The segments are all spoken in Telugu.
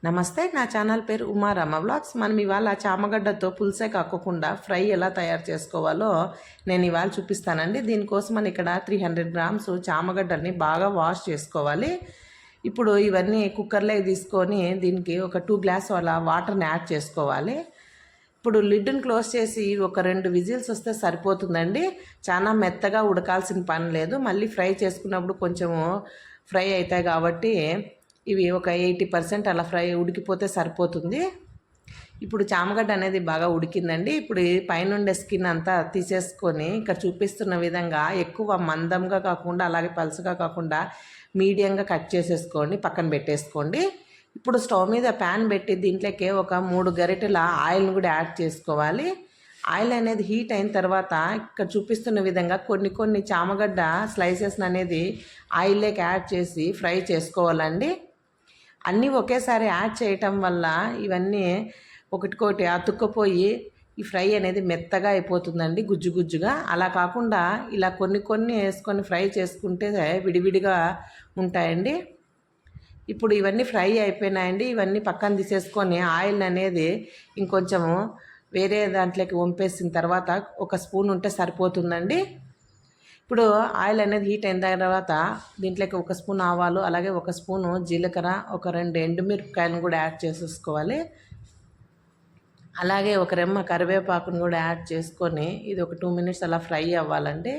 నమస్తే, నా ఛానల్ పేరు ఉమారామ వ్లాగ్స్. మనం ఇవాళ చామగడ్డతో పులుసే కాకుండా ఫ్రై ఎలా తయారు చేసుకోవాలో నేను ఇవాళ చూపిస్తానండి. దీనికోసం మనం ఇక్కడ 300 గ్రామ్స్ చామగడ్డల్ని బాగా వాష్ చేసుకోవాలి. ఇప్పుడు ఇవన్నీ కుక్కర్లో తీసుకొని దీనికి ఒక 2 గ్లాస్ అలా వాటర్ని యాడ్ చేసుకోవాలి. ఇప్పుడు లిడ్ని క్లోజ్ చేసి ఒక 2 విజిల్స్ వస్తే సరిపోతుందండి. చాలా మెత్తగా ఉడకాల్సిన పని లేదు. మళ్ళీ ఫ్రై చేసుకున్నప్పుడు కొంచెము ఫ్రై అవుతాయి కాబట్టి ఇవి ఒక 80% అలా ఫ్రై ఉడికిపోతే సరిపోతుంది. ఇప్పుడు చామగడ్డ అనేది బాగా ఉడికిందండి. ఇప్పుడు పైనుండే స్కిన్ అంతా తీసేసుకొని ఇక్కడ చూపిస్తున్న విధంగా ఎక్కువ మందంగా కాకుండా అలాగే పలుచగా కాకుండా మీడియంగా కట్ చేసేసుకోండి, పక్కన పెట్టేసుకోండి. ఇప్పుడు స్టవ్ మీద ప్యాన్ పెట్టి దీంట్లోకి ఒక 3 గరిటెల ఆయిల్ని కూడా యాడ్ చేసుకోవాలి. ఆయిల్ అనేది హీట్ అయిన తర్వాత ఇక్కడ చూపిస్తున్న విధంగా కొన్ని చామగడ్డ స్లైసెస్ అనేది ఆయిల్లోకి యాడ్ చేసి ఫ్రై చేసుకోవాలండి. అన్నీ ఒకేసారి యాడ్ చేయటం వల్ల ఇవన్నీ ఒకటికొకటి అతుక్కపోయి ఈ ఫ్రై అనేది మెత్తగా అయిపోతుందండి, గుజ్జుగా. అలా కాకుండా ఇలా కొన్ని వేసుకొని ఫ్రై చేసుకుంటే విడివిడిగా ఉంటాయండి. ఇప్పుడు ఇవన్నీ ఫ్రై అయిపోయినాయండి. ఇవన్నీ పక్కన తీసేసుకొని ఆయిల్ అనేది ఇంకొంచెము వేరే దాంట్లోకి వంపేసిన తర్వాత ఒక స్పూన్ ఉంటే సరిపోతుందండి. ఇప్పుడు ఆయిల్ అనేది హీట్ అయిన తర్వాత దీంట్లోకి 1 స్పూన్ ఆవాలు, అలాగే 1 స్పూను జీలకర్ర, ఒక 2 ఎండుమిరపకాయలను కూడా యాడ్ చేసేసుకోవాలి. అలాగే ఒక రెమ్మ కరివేపాకును కూడా యాడ్ చేసుకొని ఇది ఒక 2 మినిట్స్ అలా ఫ్రై అవ్వాలండి.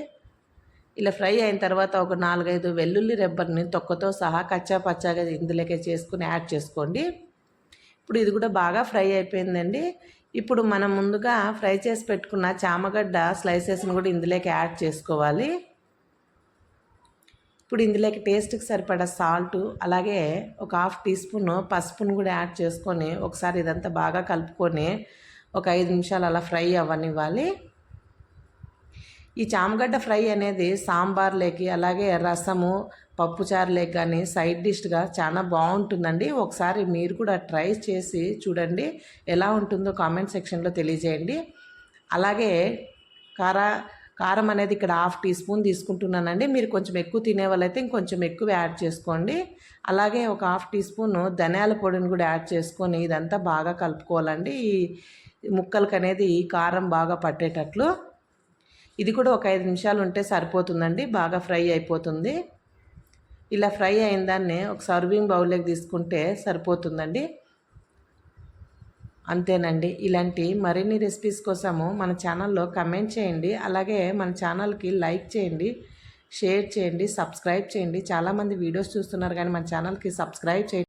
ఇలా ఫ్రై అయిన తర్వాత ఒక 4-5 వెల్లుల్లి రెబ్బర్ని తొక్కతో సహా కచ్చా పచ్చాగా ఇందులోకే చేసుకుని యాడ్ చేసుకోండి. ఇప్పుడు ఇది కూడా బాగా ఫ్రై అయిపోయిందండి. ఇప్పుడు మనం ముందుగా ఫ్రై చేసి పెట్టుకున్న చామగడ్డ స్లైసెస్ని కూడా ఇందులోకి యాడ్ చేసుకోవాలి. ఇప్పుడు ఇందులోకి టేస్ట్కి సరిపడా సాల్టు, అలాగే ఒక 1/2 టీ స్పూన్ పసుపును కూడా యాడ్ చేసుకొని ఒకసారి ఇదంతా బాగా కలుపుకొని ఒక 5 నిమిషాలు అలా ఫ్రై అవ్వనివ్వాలి. ఈ చామగడ్డ ఫ్రై అనేది సాంబార్లోకి, అలాగే రసము, పప్పుచారులోకి కానీ సైడ్ డిష్గా చాలా బాగుంటుందండి. ఒకసారి మీరు కూడా ట్రై చేసి చూడండి, ఎలా ఉంటుందో కామెంట్ సెక్షన్లో తెలియజేయండి. అలాగే కారం అనేది ఇక్కడ 1/2 టీ స్పూన్ తీసుకుంటున్నానండి. మీరు కొంచెం ఎక్కువ తినే వాళ్ళైతే ఇంకొంచెం ఎక్కువ యాడ్ చేసుకోండి. అలాగే ఒక 1/2 టీ స్పూన్ ధనియాల పొడిని కూడా యాడ్ చేసుకొని ఇదంతా బాగా కలుపుకోవాలండి. ఈ ముక్కలకి అనేది ఈ కారం బాగా పట్టేటట్లు. ఇది కూడా ఒక 5 నిమిషాలు ఉంటే సరిపోతుందండి, బాగా ఫ్రై అయిపోతుంది. ఇలా ఫ్రై అయిన దాన్ని ఒక సర్వింగ్ బౌల్లోకి తీసుకుంటే సరిపోతుందండి. అంతేనండి. ఇలాంటి మరిన్ని రెసిపీస్ కోసము మన ఛానల్లో కమెంట్ చేయండి, అలాగే మన ఛానల్కి లైక్ చేయండి, షేర్ చేయండి, సబ్స్క్రైబ్ చేయండి. చాలామంది వీడియోస్ చూస్తున్నారు కానీ మన ఛానల్కి సబ్స్క్రైబ్ చేయండి.